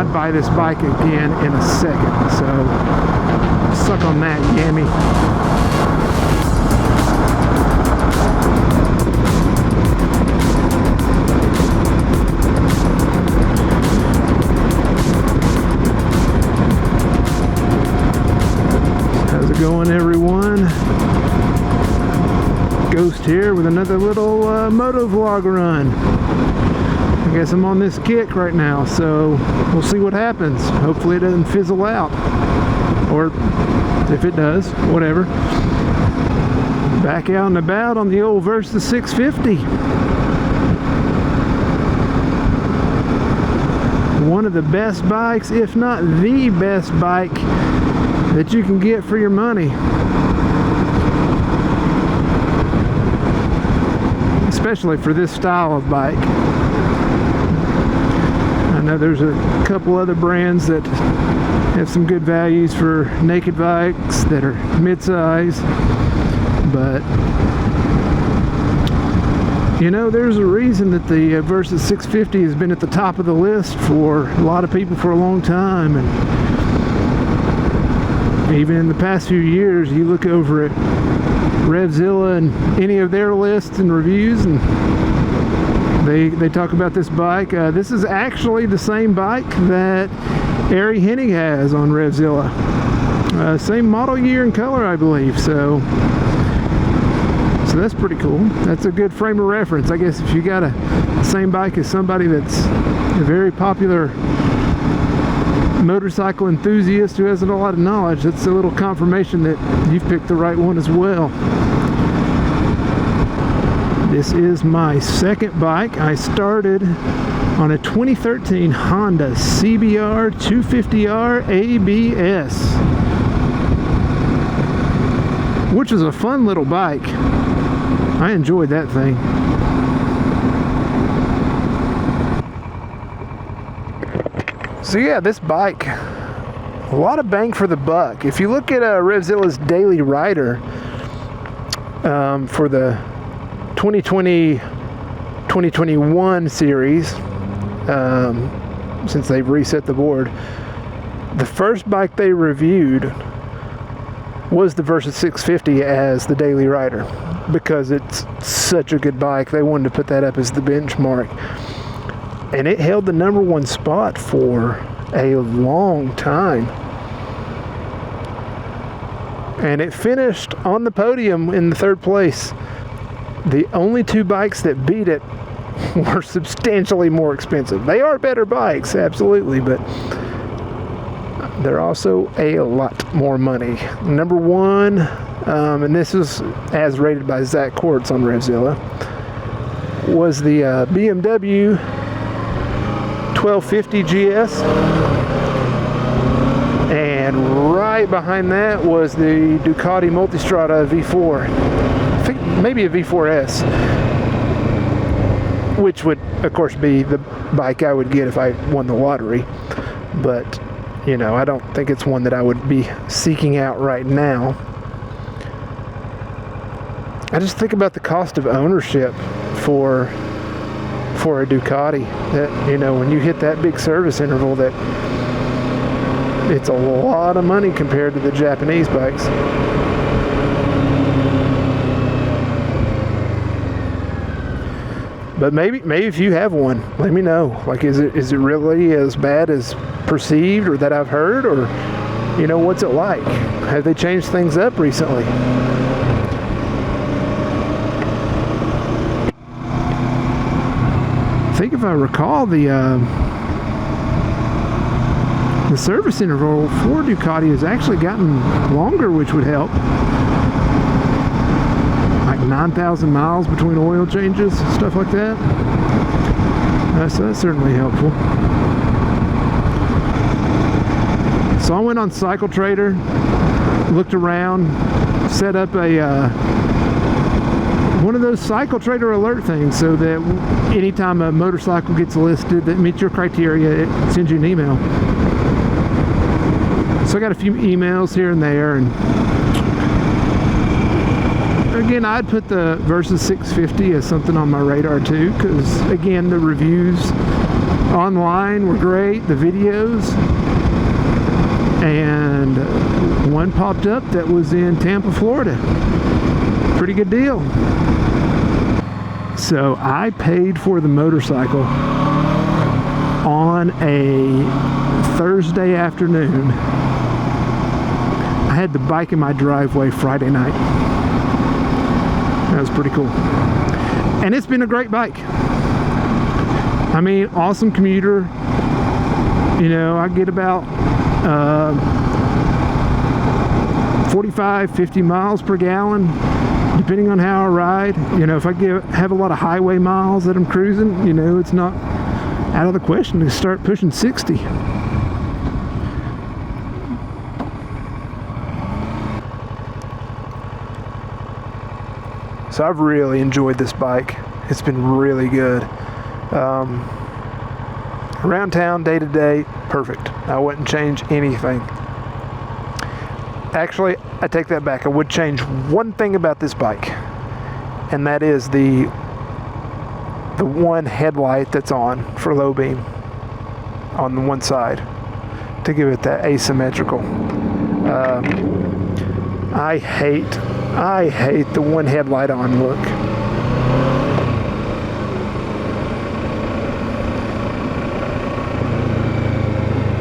I'd buy this bike again in a second. So suck on that, Yami. How's it going, everyone? Ghost here with another little moto vlog run. I guess I'm on this kick right now, so we'll see what happens. Hopefully it doesn't fizzle out, or if it does, whatever. Back out and about on the old Versys 650. One of the best bikes, if not the best bike that you can get for your money. Especially for this style of bike. I know there's a couple other brands that have some good values for naked bikes that are mid-size, but you know, there's a reason that the Versys 650 has been at the top of the list for a lot of people for a long time. And even in the past few years, you look over at Revzilla and any of their lists and reviews, and they talk about this bike. This is actually the same bike that Ari Hennig has on Revzilla. Same model year and color, I believe. So that's pretty cool. That's a good frame of reference. I guess if you got the same bike as somebody that's a very popular motorcycle enthusiast who hasn't a lot of knowledge, that's a little confirmation that you've picked the right one as well. This is my second bike. I started on a 2013 Honda CBR 250R ABS, which was a fun little bike. I enjoyed that thing. So yeah, this bike, a lot of bang for the buck. If you look at Revzilla's Daily Rider for the 2020-2021 series, since they've reset the board, the first bike they reviewed was the Versys 650 as the Daily Rider, because it's such a good bike. They wanted to put that up as the benchmark. And it held the #1 spot for a long time. And it finished on the podium in the 3rd place. The only two bikes that beat it were substantially more expensive. They are better bikes, absolutely, but they're also a lot more money. #1, and this is as rated by Zach Quartz on Revzilla, was the BMW 1250 GS, and right behind that was the Ducati Multistrada V4. I think maybe a V4S, which would of course be the bike I would get if I won the lottery, but you know, I don't think it's one that I would be seeking out right now. I just think about the cost of ownership for a Ducati, that, you know, when you hit that big service interval, that it's a lot of money compared to the Japanese bikes. But maybe if you have one, let me know. Like, is it really as bad as perceived, or that I've heard, or, you know, what's it like? Have they changed things up recently? I think if I recall, the service interval for Ducati has actually gotten longer, which would help. Like 9,000 miles between oil changes, stuff like that. So that's certainly helpful. So I went on Cycle Trader, looked around, set up a one of those Cycle Trader alert things, so that anytime a motorcycle gets listed that meets your criteria, it sends you an email. So I got a few emails here and there, and again, I'd put the Versys 650 as something on my radar too, because again, the reviews online were great, the videos, and one popped up that was in Tampa, Florida. Pretty good deal. So I paid for the motorcycle on a Thursday afternoon. I had the bike in my driveway Friday night. That was pretty cool. And it's been a great bike. I mean, awesome commuter. You know, I get about 45, 50 miles per gallon, depending on how I ride. You know, if I have a lot of highway miles that I'm cruising, you know, it's not out of the question to start pushing 60. So I've really enjoyed this bike. It's been really good. Around town, day to day, perfect. I wouldn't change anything. Actually, I take that back. I would change one thing about this bike, and that is the one headlight that's on for low beam on the one side to give it that asymmetrical. I hate the one headlight on look.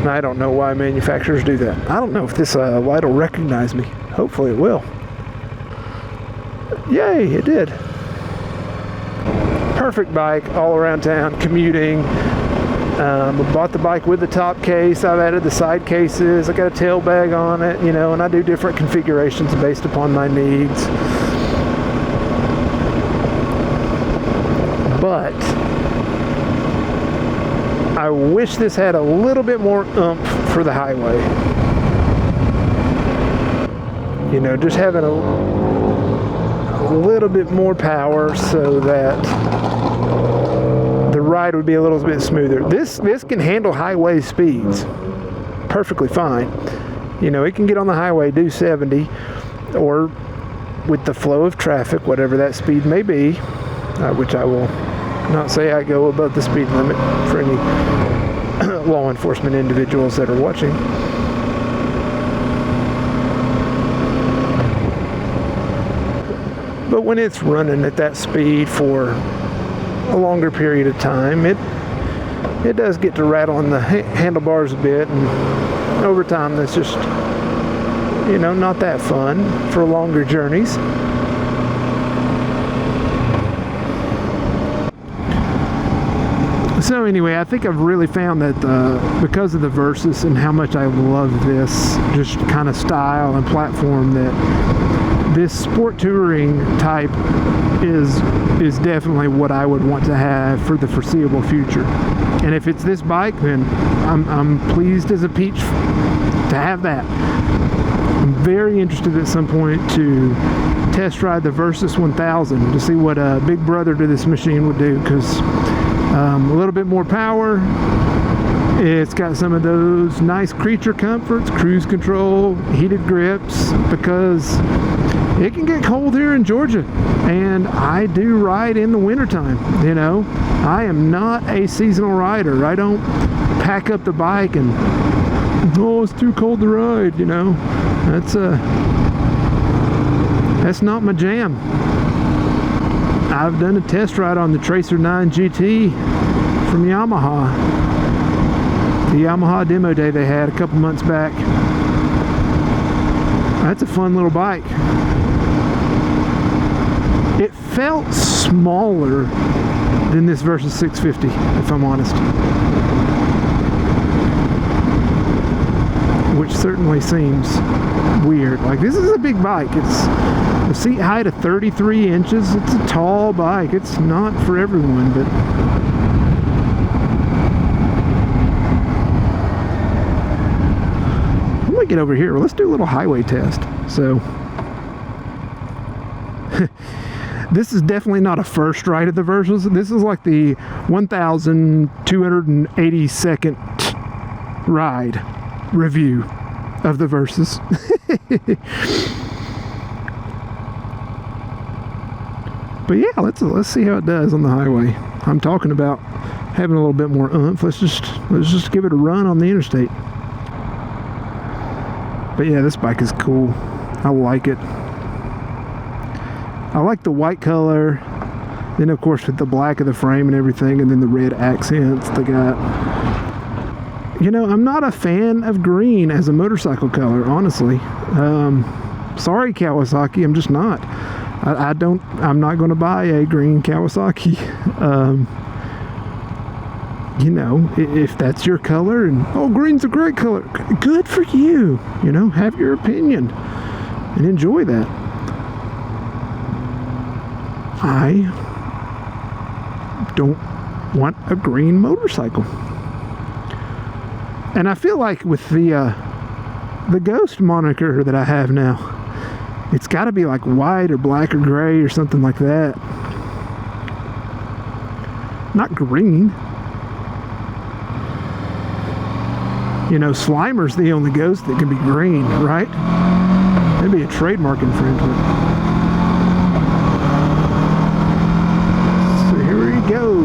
I don't know why manufacturers do that. I don't know if this light will recognize me. Hopefully it will. Yay, it did. Perfect bike all around town, commuting. I bought the bike with the top case. I've added the side cases. I got a tail bag on it, you know, and I do different configurations based upon my needs. But I wish this had a little bit more oomph for the highway. You know, just having a little bit more power so that the ride would be a little bit smoother. This can handle highway speeds perfectly fine. You know, it can get on the highway, do 70, or with the flow of traffic, whatever that speed may be, which I will not say I go above the speed limit for any law enforcement individuals that are watching. But when it's running at that speed for a longer period of time, it does get to rattle on the handlebars a bit, and over time that's just, you know, not that fun for longer journeys. So anyway, I think I've really found that because of the Versys and how much I love this just kind of style and platform, that this sport touring type is definitely what I would want to have for the foreseeable future. And if it's this bike, then I'm pleased as a peach to have that. I'm very interested at some point to test ride the Versys 1000 to see what a big brother to this machine would do, because a little bit more power. It's got some of those nice creature comforts, cruise control, heated grips, because it can get cold here in Georgia, and I do ride in the wintertime. You know, I am not a seasonal rider. I don't pack up the bike and, oh, it's too cold to ride, you know. That's not my jam. I've done a test ride on the Tracer 9 GT from Yamaha. The Yamaha demo day they had a couple months back. That's a fun little bike. It felt smaller than this Versys 650, if I'm honest. Which certainly seems weird. Like, this is a big bike. It's a seat height of 33 inches. It's a tall bike. It's not for everyone, but let me get over here. Let's do a little highway test. So this is definitely not a first ride of the Versys. This is like the 1,282nd ride review of the Versys. But yeah, let's see how it does on the highway. I'm talking about having a little bit more oomph. Let's just give it a run on the interstate. But yeah, this bike is cool. I like it. I like the white color. Then of course with the black of the frame and everything, and then the red accents they got. You know, I'm not a fan of green as a motorcycle color, honestly. Sorry, Kawasaki, I'm just not. I'm not going to buy a green Kawasaki. You know, if that's your color, and oh, green's a great color, good for you. You know, have your opinion and enjoy that. I don't want a green motorcycle. And I feel like with the Ghost moniker that I have now, it's got to be like white or black or gray or something like that. Not green. You know, Slimer's the only Ghost that can be green, right? That'd be a trademark infringement. So here we go.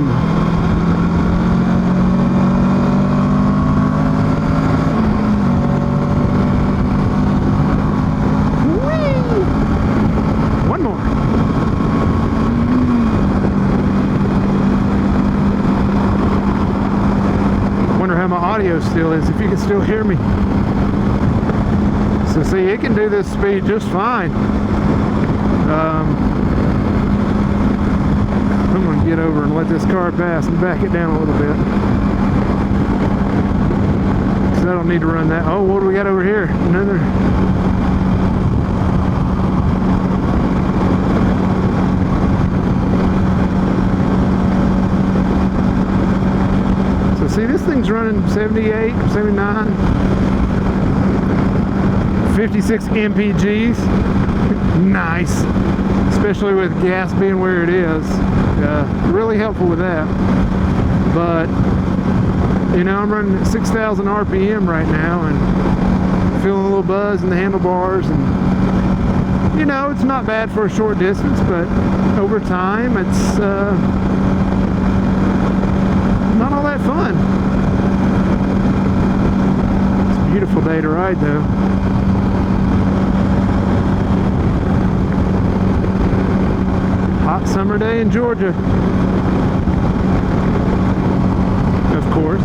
Audio still is, if you can still hear me. So see, it can do this speed just fine. I'm going to get over and let this car pass and back it down a little bit, because I don't need to run that. Oh, what do we got over here? Another. See, this thing's running 78, 79, 56 mpgs. Nice, especially with gas being where it is. Really helpful with that. But you know, I'm running at 6,000 RPM right now and feeling a little buzz in the handlebars, and you know, it's not bad for a short distance, but over time it's not all that fun. It's a beautiful day to ride though. Hot summer day in Georgia. Of course.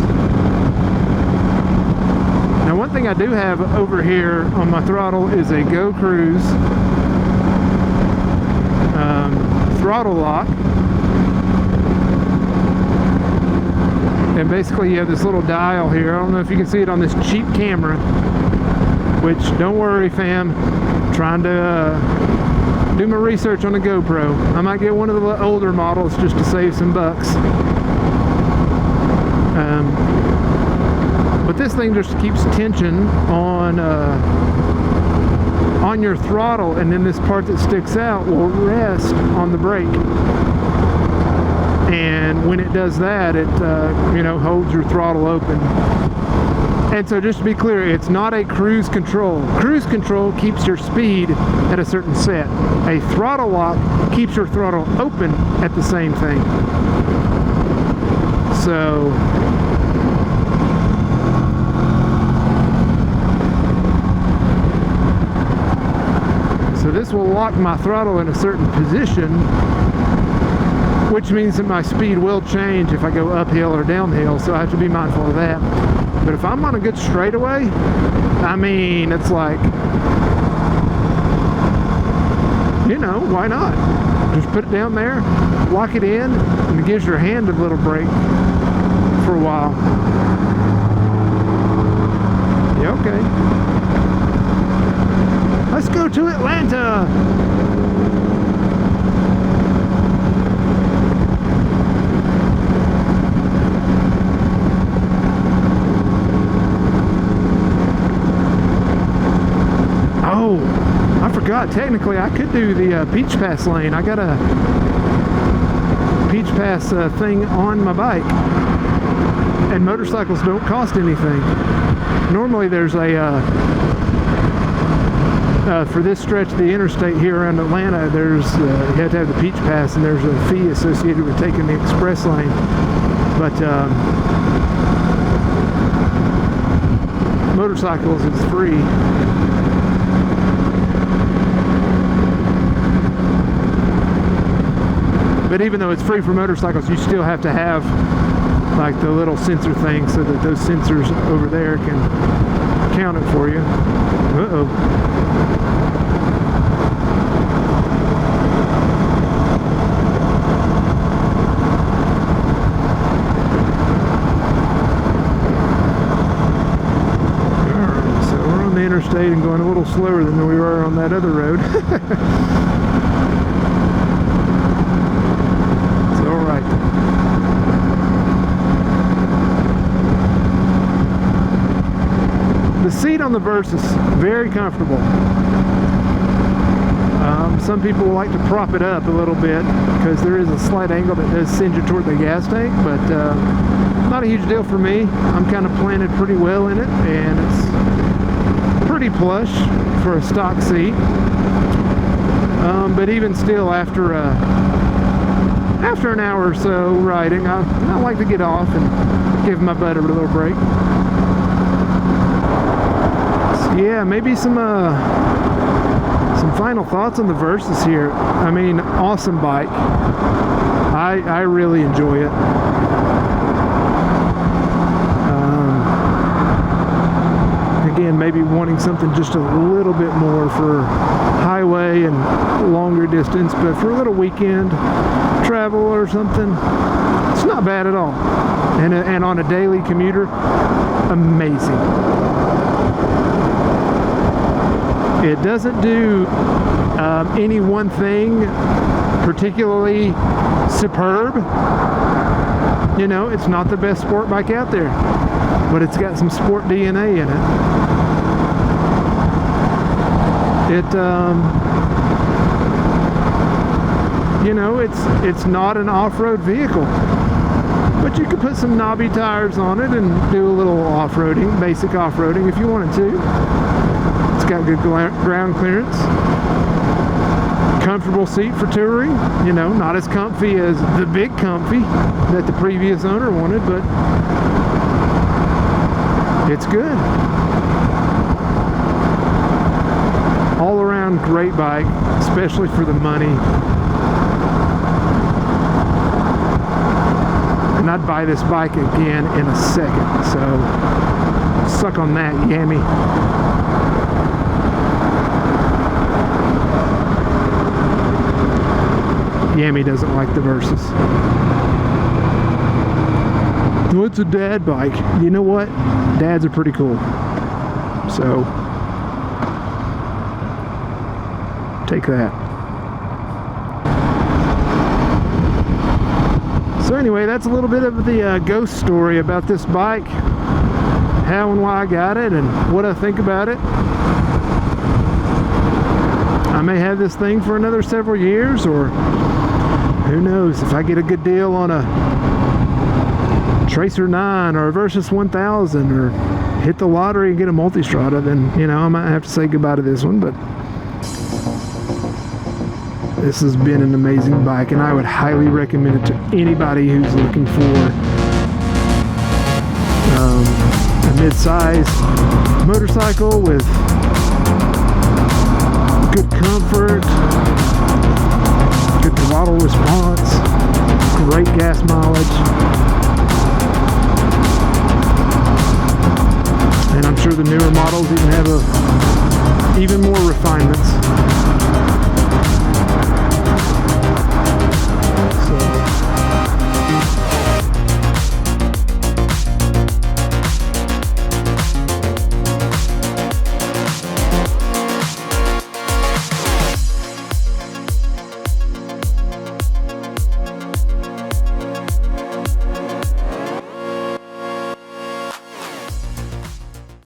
Now one thing I do have over here on my throttle is a Go Cruise throttle lock. And basically you have this little dial here. I don't know if you can see it on this cheap camera, which, don't worry fam, I'm trying to do my research on the GoPro. I might get one of the older models just to save some bucks. But this thing just keeps tension on your throttle, and then this part that sticks out will rest on the brake. And when it does that, it you know, holds your throttle open. And so just to be clear, it's not a cruise control. Cruise control keeps your speed at a certain set. A throttle lock keeps your throttle open at the same thing. So this will lock my throttle in a certain position, which means that my speed will change if I go uphill or downhill, so I have to be mindful of that. But if I'm on a good straightaway, I mean, it's like, you know, why not? Just put it down there, lock it in, and it gives your hand a little break for a while. Yeah, okay. Let's go to Atlanta! Oh, I forgot. Technically, I could do the Peach Pass lane. I got a Peach Pass thing on my bike. And motorcycles don't cost anything. Normally, there's a... for this stretch of the interstate here around Atlanta, there's you have to have the Peach Pass, and there's a fee associated with taking the express lane. But motorcycles, it's free. But even though it's free for motorcycles, you still have to have like the little sensor thing so that those sensors over there can count it for you. Uh-oh. Alright, so we're on the interstate and going a little slower than we were on that other road. The seat on the Versys, very comfortable. Some people like to prop it up a little bit because there is a slight angle that does send you toward the gas tank, but not a huge deal for me. I'm kind of planted pretty well in it, and it's pretty plush for a stock seat. But even still, after an hour or so riding, I like to get off and give my butt a little break. Yeah, maybe some final thoughts on the Versys here. I mean, awesome bike. I really enjoy it. Again, maybe wanting something just a little bit more for highway and longer distance, but for a little weekend travel or something, it's not bad at all. And on a daily commuter, amazing. It doesn't do any one thing particularly superb. You know, it's not the best sport bike out there, but it's got some sport DNA in it. You know, it's not an off-road vehicle, but you could put some knobby tires on it and do a little off-roading, basic off-roading if you wanted to. It's got good ground clearance. Comfortable seat for touring. You know, not as comfy as the big comfy that the previous owner wanted, but it's good. All around great bike, especially for the money. And I'd buy this bike again in a second, so suck on that, Yami. Yami doesn't like the Versys. Well, it's a dad bike. You know what? Dads are pretty cool. So, take that. So anyway, that's a little bit of the ghost story about this bike. How and why I got it and what I think about it. I may have this thing for another several years, or who knows, if I get a good deal on a Tracer 9 or a Versys 1000 or hit the lottery and get a Multistrada, then, you know, I might have to say goodbye to this one. But this has been an amazing bike, and I would highly recommend it to anybody who's looking for a mid-size motorcycle with good comfort, good throttle response, great gas mileage, and I'm sure the newer models even have even more refinements.